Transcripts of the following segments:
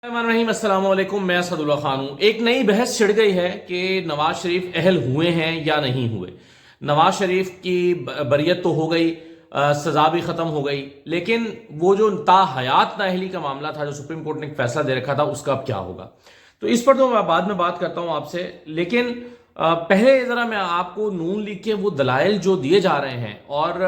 السلام علیکم، میں اسد اللہ خان ہوں۔ ایک نئی بحث چھڑ گئی ہے کہ نواز شریف اہل ہوئے ہیں یا نہیں ہوئے۔ نواز شریف کی بریت تو ہو گئی، سزا بھی ختم ہو گئی، لیکن وہ جو تا حیات نااہلی کا معاملہ تھا جو سپریم کورٹ نے ایک فیصلہ دے رکھا تھا، اس کا اب کیا ہوگا؟ تو اس پر تو میں بعد میں بات کرتا ہوں آپ سے، لیکن پہلے ذرا میں آپ کو نون لیگ کے وہ دلائل جو دیے جا رہے ہیں، اور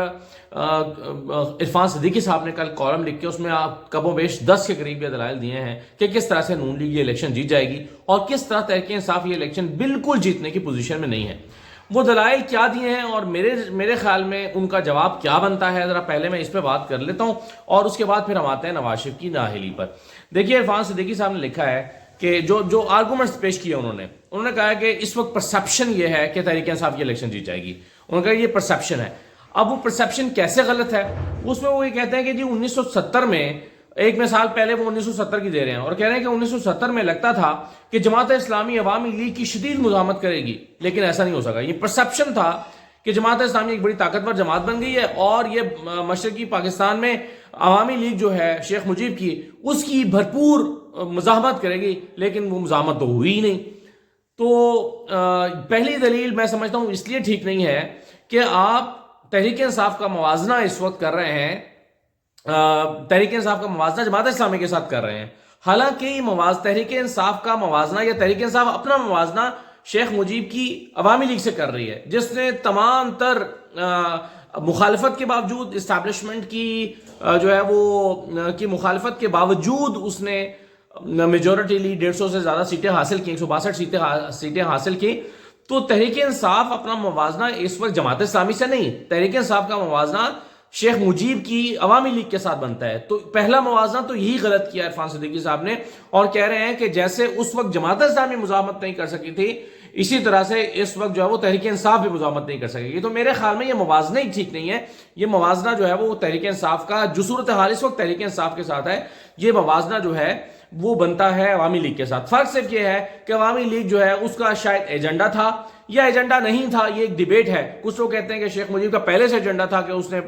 عرفان صدیقی صاحب نے کل کالم لکھ کے اس میں آپ کم و بیش 10 کے قریب یہ دلائل دیے ہیں کہ کس طرح سے نون لیگ یہ الیکشن جیت جائے گی اور کس طرح تحریک انصاف یہ الیکشن بالکل جیتنے کی پوزیشن میں نہیں ہے۔ وہ دلائل کیا دیے ہیں اور میرے خیال میں ان کا جواب کیا بنتا ہے، ذرا پہلے میں اس پہ بات کر لیتا ہوں اور اس کے بعد پھر ہم آتے ہیں نواز شریف کی نااہلی پر۔ دیکھیے، عرفان صدیقی صاحب نے لکھا ہے کہ جو آرگومنٹس پیش کیے انہوں نے کہا کہ اس وقت پرسیپشن یہ ہے کہ تحریک انصاف کی الیکشن جیت جائے گی۔ انہوں نے کہا یہ پرسیپشن ہے۔ اب وہ پرسیپشن کیسے غلط ہے؟ اس میں وہ یہ کہتے ہیں کہ جی 1970 میں، ایک مثال پہلے وہ 1970 کی دے رہے ہیں اور کہہ رہے ہیں کہ 1970 میں لگتا تھا کہ جماعت اسلامی عوامی لیگ کی شدید مزاحمت کرے گی، لیکن ایسا نہیں ہو سکا۔ یہ پرسیپشن تھا کہ جماعت اسلامی ایک بڑی طاقتور جماعت بن گئی ہے اور یہ مشرقی پاکستان میں عوامی لیگ جو ہے شیخ مجیب کی، اس کی بھرپور مزاحمت کرے گی، لیکن وہ مزاحمت تو ہوئی ہی نہیں۔ تو پہلی دلیل میں سمجھتا ہوں اس لیے ٹھیک نہیں ہے کہ آپ تحریک انصاف کا موازنہ اس وقت کر رہے ہیں، تحریک انصاف کا موازنہ جماعت اسلامی کے ساتھ کر رہے ہیں، حالانکہ یہ تحریک انصاف کا موازنہ یا تحریک انصاف اپنا موازنہ شیخ مجیب کی عوامی لیگ سے کر رہی ہے، جس نے تمام تر مخالفت کے باوجود، اسٹیبلشمنٹ کی جو ہے وہ کی مخالفت کے باوجود اس نے میجورٹی لی 150 سے زیادہ سیٹیں حاصل کی، 162 سیٹیں حاصل کی۔ تو تحریک انصاف اپنا موازنہ اس وقت جماعت اسلامی سے نہیں، تحریک انصاف کا موازنہ شیخ مجیب کی عوامی لیگ کے ساتھ بنتا ہے۔ تو پہلا موازنہ تو یہی غلط کیا عرفان صدیقی صاحب نے، اور کہہ رہے ہیں کہ جیسے اس وقت جماعت اسلامی مزاحمت نہیں کر سکی تھی، اسی طرح سے اس وقت جو ہے وہ تحریک انصاف بھی مزاحمت نہیں کر سکے گی۔ تو میرے خیال میں یہ موازنہ ہی ٹھیک نہیں ہے۔ یہ موازنہ جو ہے وہ تحریک انصاف کا، جو صورتحال اس وقت تحریک انصاف کے ساتھ ہے، یہ موازنہ جو ہے وہ بنتا ہے عوامی لیگ کے ساتھ۔ فرق صرف یہ ہے کہ عوامی لیگ جو ہے اس کا شاید ایجنڈا تھا یا ایجنڈا نہیں تھا، یہ ایک ڈیبیٹ ہے۔ کچھ لوگ کہتے ہیں کہ شیخ مجیب کا پہلے سے ایجنڈا تھا کہ اس نے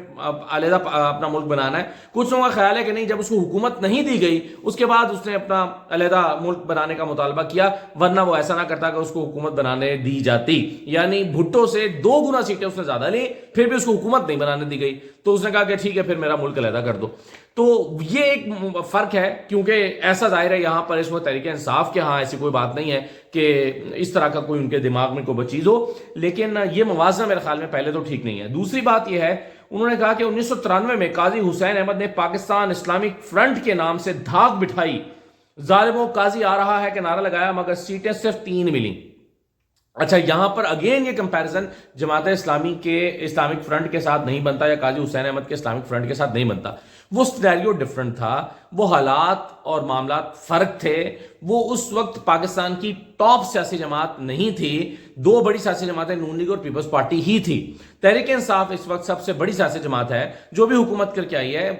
علیحدہ اپنا ملک بنانا ہے، کچھ لوگوں کا خیال ہے کہ نہیں، جب اس کو حکومت نہیں دی گئی اس کے بعد اس نے اپنا علیحدہ ملک بنانے کا مطالبہ کیا، ورنہ وہ ایسا نہ کرتا کہ اس کو حکومت بنانے دی جاتی۔ یعنی بھٹو سے 2 گنا سیٹیں اس نے زیادہ لی، پھر بھی اس کو حکومت نہیں بنانے دی گئی، تو اس نے کہا کہ ٹھیک ہے پھر میرا ملک علیحدہ کر دو۔ تو یہ ایک فرق ہے، کیونکہ ایسا ظاہر ہے یہاں پر اس وقت تحریک انصاف کے ہاں ایسی کوئی بات نہیں ہے کہ اس طرح کا کوئی ان کے دماغ میں کوئی چیز ہو، لیکن یہ موازنہ میرے خیال میں پہلے تو ٹھیک نہیں ہے۔ دوسری بات یہ ہے، انہوں نے کہا کہ 1993 میں قاضی حسین احمد نے پاکستان اسلامک فرنٹ کے نام سے دھاک بٹھائی، ظالموں قاضی آ رہا ہے کہ نعرہ لگایا، مگر سیٹیں صرف 3 ملیں۔ اچھا، یہاں پر اگین یہ کمپیریزن جماعت اسلامی کے اسلامک فرنٹ کے ساتھ نہیں بنتا یا قاضی حسین احمد کے اسلامک فرنٹ کے ساتھ نہیں بنتا۔ وہ سینیریو ڈیفرنٹ تھا، وہ حالات اور معاملات فرق تھے۔ وہ اس وقت پاکستان کی ٹاپ سیاسی جماعت نہیں تھی، 2 بڑی سیاسی جماعتیں نون لیگ اور پیپلز پارٹی ہی تھی۔ تحریک انصاف اس وقت سب سے بڑی سیاسی جماعت ہے جو بھی حکومت کر کے آئی ہے۔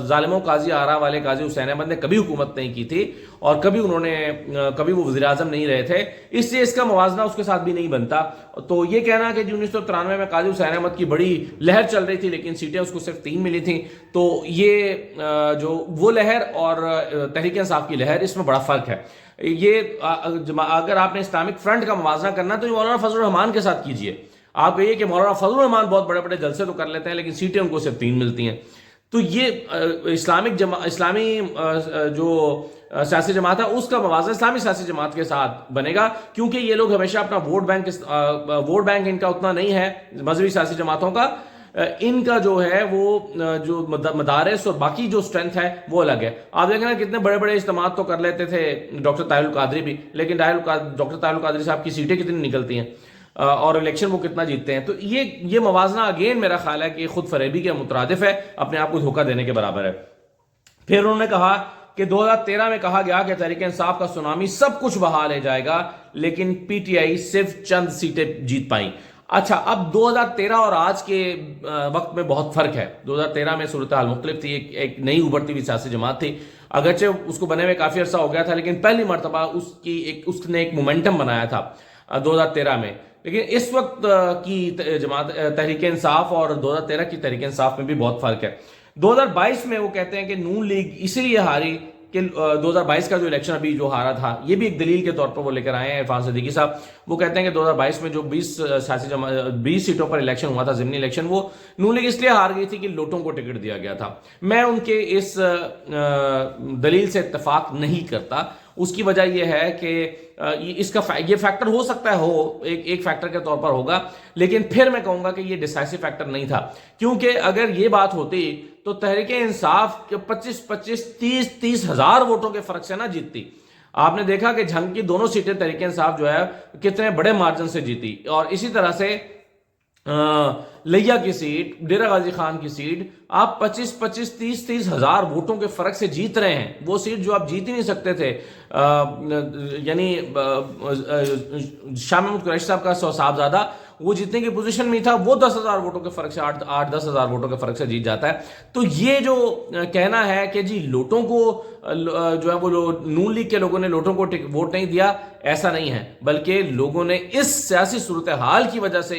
ظالموں قاضی آرا والے قاضی حسین احمد نے کبھی حکومت نہیں کی تھی اور کبھی وہ وزیر اعظم نہیں رہے تھے، اس لیے اس کا موازنہ اس کے ساتھ بھی نہیں بنتا۔ تو یہ کہنا کہ 1993 میں قاضی حسین احمد کی بڑی لہر چل رہی تھی لیکن سیٹیں اس کو صرف 3 ملی تھیں، تو یہ جو وہ لہر اور تحریک انصاف کی لہر، اس میں بڑا فرق ہے۔ یہ اگر آپ نے اسلامک فرنٹ کا موازنہ کرنا تو یہ مولانا فضل الرحمان کے ساتھ کیجئے۔ آپ کہیے کہ مولانا فضل الرحمان بہت بڑے بڑے جلسے تو کر لیتے ہیں لیکن سیٹیں ان کو صرف 3 ملتی ہیں۔ تو یہ اسلامی جو سیاسی جماعت ہے اس کا موازنہ اسلامی سیاسی جماعت کے ساتھ بنے گا، کیونکہ یہ لوگ ہمیشہ اپنا ووٹ بینک ان کا اتنا نہیں ہے مذہبی سیاسی جماعتوں کا، ان کا جو ہے وہ جو مدارس اور باقی جو سٹرینتھ ہے وہ الگ ہے۔ آپ دیکھیں نا کتنے بڑے بڑے اجتماعات تو کر لیتے تھے ڈاکٹر طاہر القادری بھی، لیکن ڈاکٹر طاہر القادری صاحب کی سیٹیں کتنی نکلتی ہیں اور الیکشن وہ کتنا جیتتے ہیں۔ تو یہ موازنہ اگین میرا خیال ہے کہ خود فریبی کے مترادف ہے، اپنے آپ کو دھوکہ دینے کے برابر ہے۔ پھر انہوں نے کہا کہ 2013 میں کہا گیا کہ تحریک انصاف کا سونامی سب کچھ بحال لے جائے گا، لیکن پی ٹی آئی صرف چند سیٹیں جیت پائیں۔ اچھا، اب 2013 اور آج کے وقت میں بہت فرق ہے۔ 2013 میں صورتحال مختلف تھی، ایک نئی ابھرتی ہوئی سیاسی جماعت تھی، اگرچہ اس کو بنے ہوئے کافی عرصہ ہو گیا تھا لیکن پہلی مرتبہ اس نے ایک مومنٹم بنایا تھا 2013 میں۔ لیکن اس وقت کی جماعت تحریک انصاف اور 2013 کی تحریک انصاف میں بھی بہت فرق ہے۔ 2022 میں وہ کہتے ہیں کہ نون لیگ اسی لیے ہاری کہ 2022 کا جو الیکشن ابھی جو ہارا تھا، یہ بھی ایک دلیل کے طور پر وہ لے کر آئے ہیں عرفان صدیقی صاحب. وہ کہتے ہیں کہ 2022 میں جو 20 سیٹوں پر الیکشن ہوا تھا، ضمنی الیکشن، وہ نون لیگ اس لیے ہار گئی تھی کہ لوٹوں کو ٹکٹ دیا گیا تھا. میں ان کے اس دلیل سے اتفاق نہیں کرتا. اس کی وجہ یہ ہے کہ اس کا یہ فیکٹر ہو سکتا ہے، ایک فیکٹر کے طور پر ہوگا، لیکن پھر میں کہوں گا کہ یہ ڈیسائسو فیکٹر نہیں تھا. کیونکہ اگر یہ بات ہوتی تو تحریک انصاف 25-30 ہزار ووٹوں کے فرق سے نہ جیتتی. آپ نے دیکھا کہ جھنگ کی دونوں سیٹیں تحریک انصاف جو ہے کتنے بڑے مارجن سے جیتی. اور اسی طرح سے لیا کی سیٹ، ڈیرہ غازی خان کی سیٹ آپ 25-30 ہزار ووٹوں کے فرق سے جیت رہے ہیں. وہ سیٹ جو آپ جیت ہی نہیں سکتے تھے، یعنی شاہ محمود قریشی صاحب کا صاحبزادہ وہ جیتنے کی پوزیشن میں تھا، وہ 10,000 ووٹوں کے فرق سے 8-10 ہزار ووٹوں کے فرق سے جیت جاتا ہے. تو یہ جو کہنا ہے کہ جی لوٹوں کو جو ہے وہ نون لیگ کے لوگوں نے لوٹوں کو ووٹ نہیں دیا، ایسا نہیں ہے، بلکہ لوگوں نے اس سیاسی صورتحال کی وجہ سے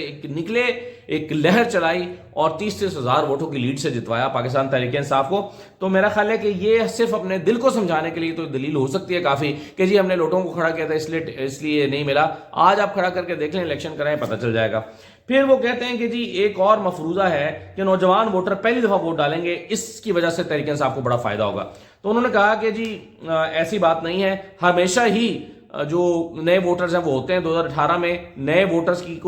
ایک لہر چلائی اور 30 ہزار ووٹوں کی لیڈ سے جتوایا پاکستان تحریک انصاف کو. تو میرا خیال ہے کہ یہ صرف اپنے دل کو سمجھانے کے لیے تو دلیل ہو سکتی ہے کافی کہ جی ہم نے لوٹوں کو کھڑا کیا تھا اس لیے نہیں ملا. آج آپ کھڑا کر کے دیکھ لیں، الیکشن کرائیں، پتہ چل جائے گا. پھر وہ کہتے ہیں کہ جی ایک اور مفروضہ ہے کہ نوجوان ووٹر پہلی دفعہ ووٹ ڈالیں گے، اس کی وجہ سے تحریک انصاف کو بڑا فائدہ ہوگا. تو انہوں نے کہا کہ جی ایسی بات نہیں ہے، ہمیشہ ہی جو نئے ووٹرز ہیں وہ ہوتے ہیں. 2018 میں نئے ووٹرز کی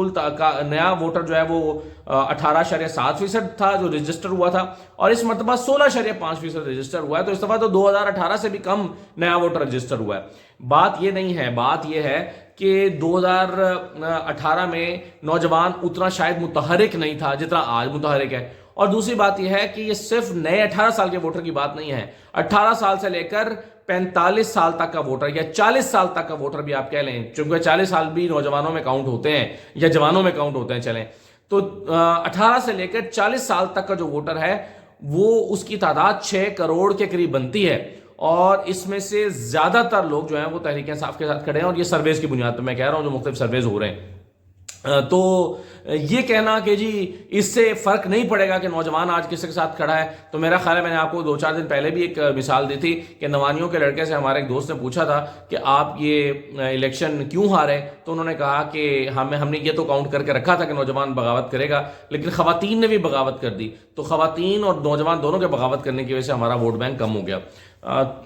نیا ووٹر جو ہے وہ 18.7% تھا جو رجسٹر ہوا تھا، اور اس مرتبہ 16.5% رجسٹر ہوا ہے. تو اس دفعہ تو 2018 سے بھی کم نیا ووٹر رجسٹر ہوا ہے. بات یہ نہیں ہے، بات یہ ہے کہ 2018 میں نوجوان اتنا شاید متحرک نہیں تھا جتنا آج متحرک ہے. اور دوسری بات یہ ہے کہ یہ صرف نئے 18 سال کے ووٹر کی بات نہیں ہے. 18 سال سے لے کر 45 سال تک کا ووٹر یا 40 سال تک کا ووٹر بھی آپ کہہ لیں، چونکہ 40 سال بھی نوجوانوں میں کاؤنٹ ہوتے ہیں یا جوانوں میں کاؤنٹ ہوتے ہیں چلیں، تو 18 سے لے کر 40 سال تک کا جو ووٹر ہے وہ اس کی تعداد 6 کروڑ کے قریب بنتی ہے. اور اس میں سے زیادہ تر لوگ جو ہیں وہ تحریک انصاف کے ساتھ کھڑے ہیں، اور یہ سرویز کی بنیاد پر میں کہہ رہا ہوں جو مختلف سرویز ہو رہے ہیں. تو یہ کہنا کہ جی اس سے فرق نہیں پڑے گا کہ نوجوان آج کس کے ساتھ کھڑا ہے، تو میرا خیال ہے میں نے آپ کو 2-4 دن پہلے بھی ایک مثال دی تھی کہ نوانیوں کے لڑکے سے ہمارے ایک دوست نے پوچھا تھا کہ آپ یہ الیکشن کیوں ہارے، تو انہوں نے کہا کہ ہم نے یہ تو کاؤنٹ کر کے رکھا تھا کہ نوجوان بغاوت کرے گا، لیکن خواتین نے بھی بغاوت کر دی، تو خواتین اور نوجوان دونوں کے بغاوت کرنے کی وجہ سے ہمارا ووٹ بینک کم ہو گیا.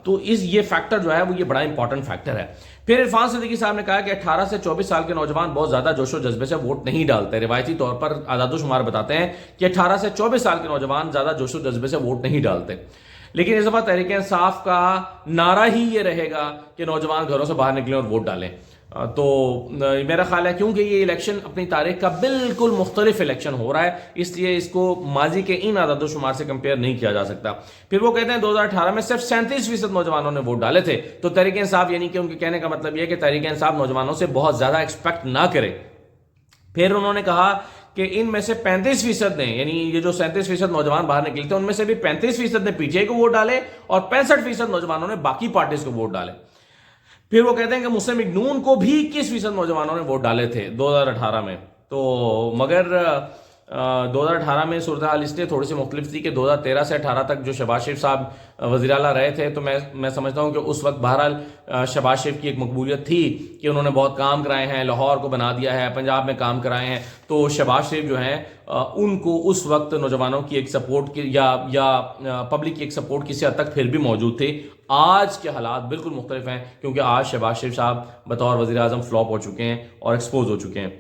تو یہ فیکٹر جو ہے وہ یہ بڑا امپورٹنٹ فیکٹر ہے. پھر عرفان صدیقی صاحب نے کہا کہ 18 سے 24 سال کے نوجوان بہت زیادہ جوش و جذبے سے ووٹ نہیں ڈالتے. روایتی طور پر اعداد و شمار بتاتے ہیں کہ 18 سے 24 سال کے نوجوان زیادہ جوش و جذبے سے ووٹ نہیں ڈالتے. لیکن اس دفعہ تحریک انصاف کا نعرہ ہی یہ رہے گا کہ نوجوان گھروں سے باہر نکلیں اور ووٹ ڈالیں. تو میرا خیال ہے کیونکہ یہ الیکشن اپنی تاریخ کا بالکل مختلف الیکشن ہو رہا ہے، اس لیے اس کو ماضی کے ان اعداد و شمار سے کمپیئر نہیں کیا جا سکتا. پھر وہ کہتے ہیں 2018 میں صرف 37% نوجوانوں نے ووٹ ڈالے تھے. تو تحریک انصاف یعنی کہ ان کے کہنے کا مطلب یہ کہ تحریک انصاف نوجوانوں سے بہت زیادہ ایکسپیکٹ نہ کرے. پھر انہوں نے کہا کہ ان میں سے 35% نے، یعنی یہ جو 37% نوجوان باہر نکلے تھے ان میں سے بھی 35% نے پی ٹی آئی کو ووٹ ڈالے اور 65% نوجوانوں نے باقی پارٹیز کو ووٹ ڈالے. پھر وہ کہتے ہیں کہ مسلم لیگ نون کو بھی 21% نوجوانوں نے ووٹ ڈالے تھے 2018 میں. تو مگر 2018 میں صورتحال اس لیے تھوڑی سی مختلف تھی کہ 2013 سے 18 تک جو شہباز شریف صاحب وزیر اعلیٰ رہے تھے، تو میں سمجھتا ہوں کہ اس وقت بہرحال شہباز شریف کی ایک مقبولیت تھی کہ انہوں نے بہت کام کرائے ہیں، لاہور کو بنا دیا ہے، پنجاب میں کام کرائے ہیں. تو شہباز شریف جو ہیں ان کو اس وقت نوجوانوں کی ایک سپورٹ کی یا پبلک کی ایک سپورٹ کسی حد تک پھر بھی موجود تھی. آج کے حالات بالکل مختلف ہیں کیونکہ آج شہباز شریف صاحب بطور وزیر اعظم فلاپ ہو چکے ہیں اور ایکسپوز ہو چکے ہیں.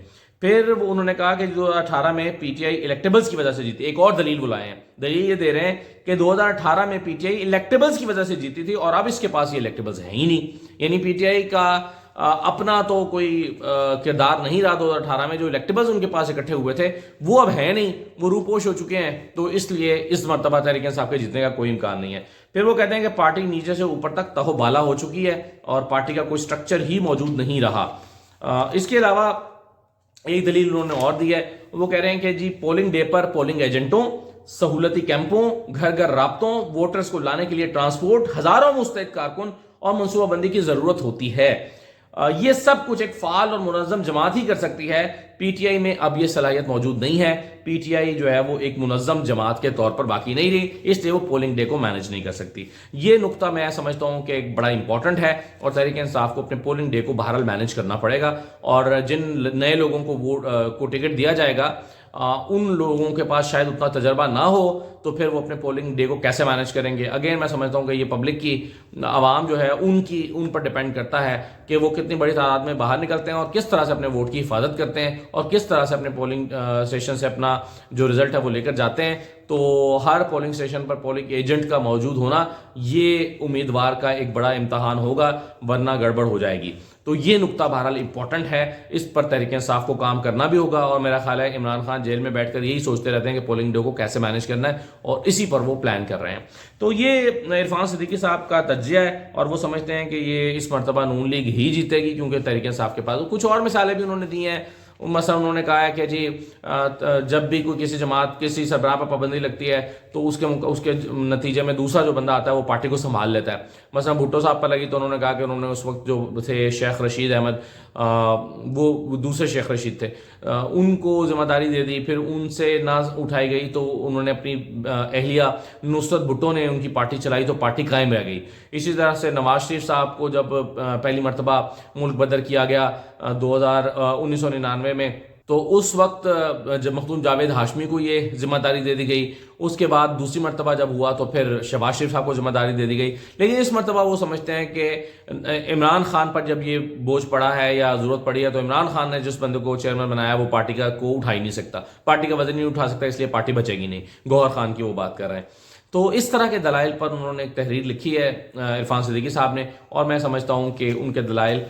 پھر انہوں نے کہا کہ 2018 میں پی ٹی آئی الیکٹیبلز کی وجہ سے جیتی. ایک اور دلیل بلائے ہیں، دلیل یہ دے رہے ہیں کہ 2018 میں پی ٹی آئی الیکٹیبلز کی وجہ سے جیتی تھی اور اب اس کے پاس یہ الیکٹیبلز ہیں ہی نہیں. یعنی پی ٹی آئی کا اپنا تو کوئی کردار نہیں رہا 2018 میں. جو الیکٹیبلز ان کے پاس اکٹھے ہوئے تھے وہ اب ہیں نہیں، وہ روپوش ہو چکے ہیں. تو اس لیے اس مرتبہ تحریک انصاف کے جیتنے کا کوئی امکان نہیں ہے. پھر وہ کہتے ہیں کہ پارٹی نیچے سے اوپر تک تہو بالا ہو چکی ہے اور پارٹی کا کوئی سٹرکچر ہی موجود نہیں رہا. اس کے علاوہ ایک دلیل انہوں نے اور دی ہے، وہ کہہ رہے ہیں کہ جی پولنگ ڈے پر پولنگ ایجنٹوں، سہولتی کیمپوں، گھر گھر رابطوں، ووٹرز کو لانے کے لیے ٹرانسپورٹ، ہزاروں مستعد کارکن اور منصوبہ بندی کی ضرورت ہوتی ہے. یہ سب کچھ ایک فعال اور منظم جماعت ہی کر سکتی ہے. پی ٹی آئی میں اب یہ صلاحیت موجود نہیں ہے. پی ٹی آئی جو ہے وہ ایک منظم جماعت کے طور پر باقی نہیں رہی, اس لیے وہ پولنگ ڈے کو مینج نہیں کر سکتی. یہ نقطہ میں سمجھتا ہوں کہ ایک بڑا امپورٹنٹ ہے, اور تحریک انصاف کو اپنے پولنگ ڈے کو بہرحال مینج کرنا پڑے گا. اور جن نئے لوگوں کو ٹکٹ دیا جائے گا, ان لوگوں کے پاس شاید اتنا تجربہ نہ ہو, تو پھر وہ اپنے پولنگ ڈے کو کیسے مینج کریں گے. اگین میں سمجھتا ہوں کہ یہ پبلک کی, عوام جو ہے ان پر ڈیپینڈ کرتا ہے کہ وہ کتنی بڑی تعداد میں باہر نکلتے ہیں اور کس طرح سے اپنے ووٹ کی حفاظت کرتے ہیں, اور کس طرح سے اپنے پولنگ اسٹیشن سے اپنا جو رزلٹ ہے وہ لے کر جاتے ہیں. تو ہر پولنگ اسٹیشن پر پولنگ ایجنٹ کا موجود ہونا یہ امیدوار کا ایک بڑا امتحان ہوگا, ورنہ گڑبڑ ہو جائے گی. تو یہ نقطہ بہرحال امپورٹنٹ ہے, اس پر تحریک انصاف کو کام کرنا بھی ہوگا. اور میرا خیال ہے عمران خان جیل میں بیٹھ کر یہی سوچتے رہتے ہیں کہ پولنگ ڈے کو کیسے مینج کرنا ہے, اور اسی پر وہ پلان کر رہے ہیں. تو یہ عرفان صدیقی صاحب کا تجزیہ ہے, اور وہ سمجھتے ہیں کہ یہ اس مرتبہ نون لیگ ہی جیتے گی, کیونکہ تحریک انصاف کے پاس کچھ اور مثالیں بھی انہوں نے دی ہیں. مثلا انہوں نے کہا ہے کہ جی جب بھی کوئی کسی جماعت کسی سربراہ پر پابندی لگتی ہے تو اس کے نتیجے میں دوسرا جو بندہ آتا ہے وہ پارٹی کو سنبھال لیتا ہے. مثلا بھٹو صاحب پر لگی تو انہوں نے کہا کہ انہوں نے اس وقت جو تھے شیخ رشید احمد, وہ دوسرے شیخ رشید تھے, ان کو ذمہ داری دے دی, پھر ان سے نہ اٹھائی گئی تو انہوں نے اپنی اہلیہ نصرت بھٹو نے ان کی پارٹی چلائی تو پارٹی قائم رہ گئی. اسی طرح سے نواز شریف صاحب کو جب پہلی مرتبہ ملک بدر کیا گیا 1999 میں, تو اس وقت جب مخدوم جاوید ہاشمی کو یہ ذمہ داری دے دی گئی. اس کے بعد دوسری مرتبہ جب ہوا تو پھر شہباز شریف صاحب کو ذمہ داری دے دی گئی. لیکن اس مرتبہ وہ سمجھتے ہیں کہ عمران خان پر جب یہ بوجھ پڑا ہے یا ضرورت پڑی ہے, تو عمران خان نے جس بندے کو چیئرمین بنایا وہ پارٹی کو اٹھا ہی نہیں سکتا, پارٹی کا وزن نہیں اٹھا سکتا, اس لیے پارٹی بچے گی نہیں. گوہر خان کی وہ بات کر رہے ہیں. تو اس طرح کے دلائل پر انہوں نے ایک تحریر لکھی ہے عرفان صدیقی صاحب نے, اور میں سمجھتا ہوں کہ ان کے دلائل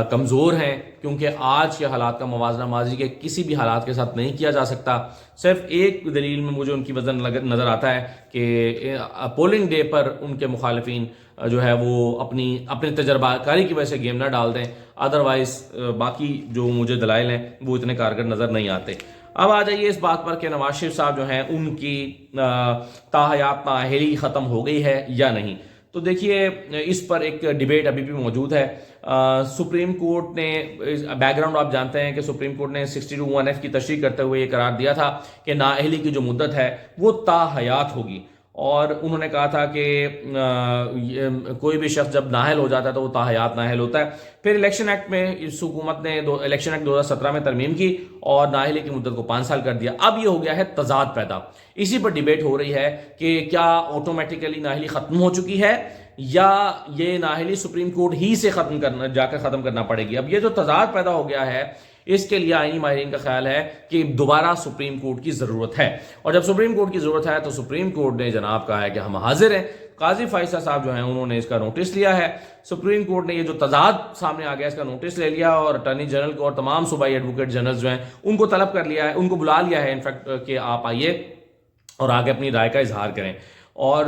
کمزور ہیں, کیونکہ آج کے حالات کا موازنہ ماضی کے کسی بھی حالات کے ساتھ نہیں کیا جا سکتا. صرف ایک دلیل میں مجھے ان کی وزن نظر آتا ہے کہ پولنگ ڈے پر ان کے مخالفین جو ہے وہ اپنی تجربہ کاری کی وجہ سے گیم نہ ڈال دیں, ادروائز باقی جو مجھے دلائل ہیں وہ اتنے کارگر نظر نہیں آتے. اب آ جائیے اس بات پر کہ نواز شریف صاحب جو ہیں ان کی تاحیات نااہلی ختم ہو گئی ہے یا نہیں. تو دیکھیے اس پر ایک ڈیبیٹ ابھی بھی موجود ہے. سپریم کورٹ نے, بیک گراؤنڈ آپ جانتے ہیں کہ سپریم کورٹ نے 62(1)(f) کی تشریح کرتے ہوئے یہ قرار دیا تھا کہ نااہلی کی جو مدت ہے وہ تاحیات ہوگی, اور انہوں نے کہا تھا کہ کوئی بھی شخص جب نااہل ہو جاتا ہے تو وہ تاحیات نااہل ہوتا ہے. پھر الیکشن ایکٹ میں اس حکومت نے الیکشن ایکٹ 2017 میں ترمیم کی اور نااہلی کی مدت کو 5 سال کر دیا. اب یہ ہو گیا ہے تضاد پیدا. اسی پر ڈیبیٹ ہو رہی ہے کہ کیا آٹومیٹیکلی نااہلی ختم ہو چکی ہے یا یہ نااہلی سپریم کورٹ ہی سے ختم کرنا پڑے گی. اب یہ جو تضاد پیدا ہو گیا ہے, اس کے لیے آئینی ماہرین کا خیال ہے کہ دوبارہ سپریم کورٹ کی ضرورت ہے, اور جب سپریم کورٹ کی ضرورت ہے تو سپریم کورٹ نے جناب کہا ہے کہ ہم حاضر ہیں. قاضی فائصہ صاحب جو ہیں انہوں نے اس کا نوٹس لیا ہے. سپریم کورٹ نے یہ جو تضاد سامنے آ گیا اس کا نوٹس لے لیا, اور اٹارنی جنرل کو اور تمام صوبائی ایڈوکیٹ جنرل جو ہیں ان کو طلب کر لیا ہے, ان کو بلا لیا ہے انفیکٹ کہ آپ آئیے اور آگے اپنی رائے کا اظہار کریں. اور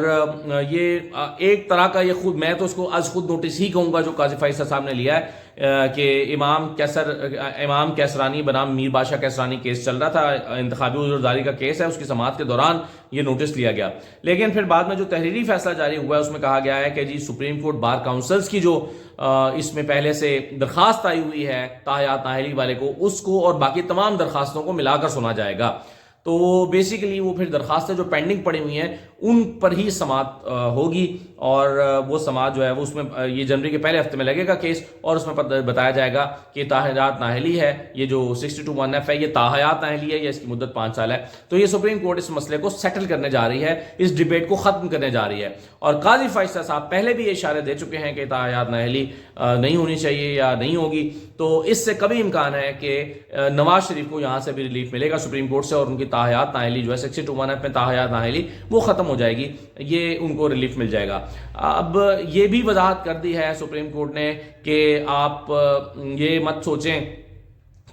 یہ ایک طرح کا یہ میں تو اس کو از خود نوٹس ہی کہوں گا جو قاضی فائصہ صاحب نے لیا ہے کہ امام کیسرانی بنام میر بادشاہ کیسرانی کیس چل رہا تھا, انتخابی عذرداری کا کیس ہے, اس کی سماعت کے دوران یہ نوٹس لیا گیا. لیکن پھر بعد میں جو تحریری فیصلہ جاری ہوا ہے اس میں کہا گیا ہے کہ جی سپریم کورٹ بار کاؤنسلز کی جو اس میں پہلے سے درخواست آئی ہوئی ہے تاحیات نااہلی والے کو, اس کو اور باقی تمام درخواستوں کو ملا کر سنا جائے گا. تو بیسیکلی وہ پھر درخواستیں جو پینڈنگ پڑی ہوئی ہیں ان پر ہی سماعت ہوگی, اور وہ سماعت جو ہے وہ اس میں یہ جنوری کے پہلے ہفتے میں لگے گا کیس, اور اس میں بتایا جائے گا کہ تاحیات نااہلی ہے, یہ جو 62(1)(f) ہے یہ تاحیات نااہلی ہے یا اس کی مدت 5 سال ہے. تو یہ سپریم کورٹ اس مسئلے کو سیٹل کرنے جا رہی ہے, اس ڈیبیٹ کو ختم کرنے جا رہی ہے. اور قاضی فائصہ صاحب پہلے بھی یہ اشارے دے چکے ہیں کہ تاحیات نااہلی نہیں ہونی چاہیے یا نہیں ہوگی. تو اس سے کبھی امکان ہے کہ نواز شریف کو یہاں سے بھی ریلیف ملے گا سپریم کورٹ سے, اور ان کی تاحیات نااہلی جو ہے 62(1)(f) میں تاحیات نااہلی وہ ختم ہو جائے گی, یہ ان کو ریلیف مل جائے گا. اب یہ بھی وضاحت کر دی ہے سپریم کورٹ نے کہ آپ یہ مت سوچیں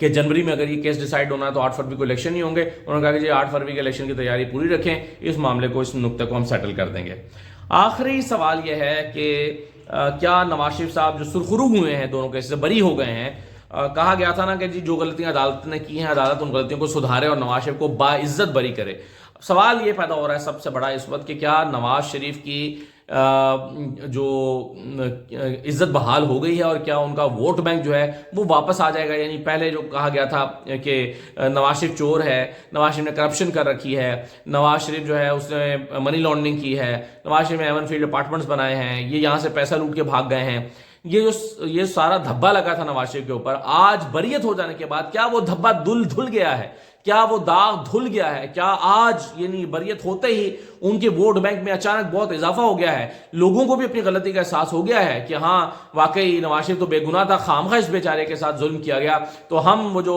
کہ جنوری میں اگر یہ کیس ڈیسائیڈ ہونا ہے تو 8 فروری کو الیکشن ہی ہوں گے. انہوں نے کہا کہ جی 8 فروری کے الیکشن کی تیاری پوری رکھیں, اس معاملے کو, اس نقطے کو ہم سیٹل کر دیں گے. آخری سوال یہ ہے کہ کیا نواز شریف صاحب جو سرخرو ہوئے ہیں دونوں کیس سے بری ہو گئے ہیں, کہا گیا تھا نا کہ جی جو غلطیاں عدالت نے کی ہیں عدالت ان غلطیوں کو سدھارے اور نواز شریف کو باعزت بری کرے. سوال یہ پیدا ہو رہا ہے سب سے بڑا اس وقت کہ کیا نواز شریف کی جو عزت بحال ہو گئی ہے اور کیا ان کا ووٹ بینک جو ہے وہ واپس آ جائے گا. یعنی پہلے جو کہا گیا تھا کہ نواز شریف چور ہے، نواز شریف نے کرپشن کر رکھی ہے، نواز شریف جو ہے اس نے منی لانڈرنگ کی ہے، نواز شریف نے ایون فیلڈ اپارٹمنٹس بنائے ہیں، یہ یہاں سے پیسہ لوٹ کے بھاگ گئے ہیں، یہ سارا دھبا لگا تھا نواز شریف کے اوپر. آج بریت ہو جانے کے بعد کیا وہ دھبا دھل گیا ہے؟ کیا وہ داغ دھل گیا ہے؟ کیا آج یعنی بریت ہوتے ہی ان کے ووٹ بینک میں اچانک بہت اضافہ ہو گیا ہے؟ لوگوں کو بھی اپنی غلطی کا احساس ہو گیا ہے کہ ہاں واقعی نواز شریف تو بے گناہ تھا، خامخواہ اس بیچارے کے ساتھ ظلم کیا گیا، تو ہم وہ جو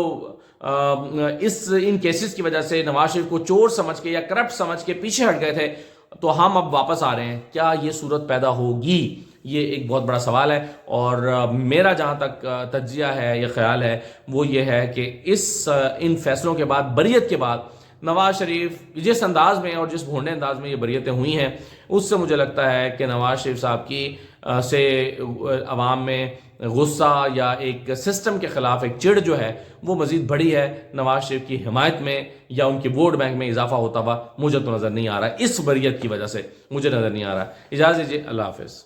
ان کیسز کی وجہ سے نواز شریف کو چور سمجھ کے یا کرپٹ سمجھ کے پیچھے ہٹ گئے تھے، تو ہم اب واپس آ رہے ہیں. کیا یہ صورت پیدا ہوگی؟ یہ ایک بہت بڑا سوال ہے. اور میرا جہاں تک تجزیہ ہے یا خیال ہے وہ یہ ہے کہ ان فیصلوں کے بعد، بریت کے بعد، نواز شریف جس انداز میں اور جس بھونڈے انداز میں یہ بریتیں ہوئی ہیں، اس سے مجھے لگتا ہے کہ نواز شریف صاحب کی سے عوام میں غصہ یا ایک سسٹم کے خلاف ایک چڑ جو ہے وہ مزید بڑھی ہے. نواز شریف کی حمایت میں یا ان کے ووٹ بینک میں اضافہ ہوتا ہوا مجھے تو نظر نہیں آ رہا، اس بریت کی وجہ سے مجھے نظر نہیں آ رہا. اجازت دیجیے، اللہ حافظ.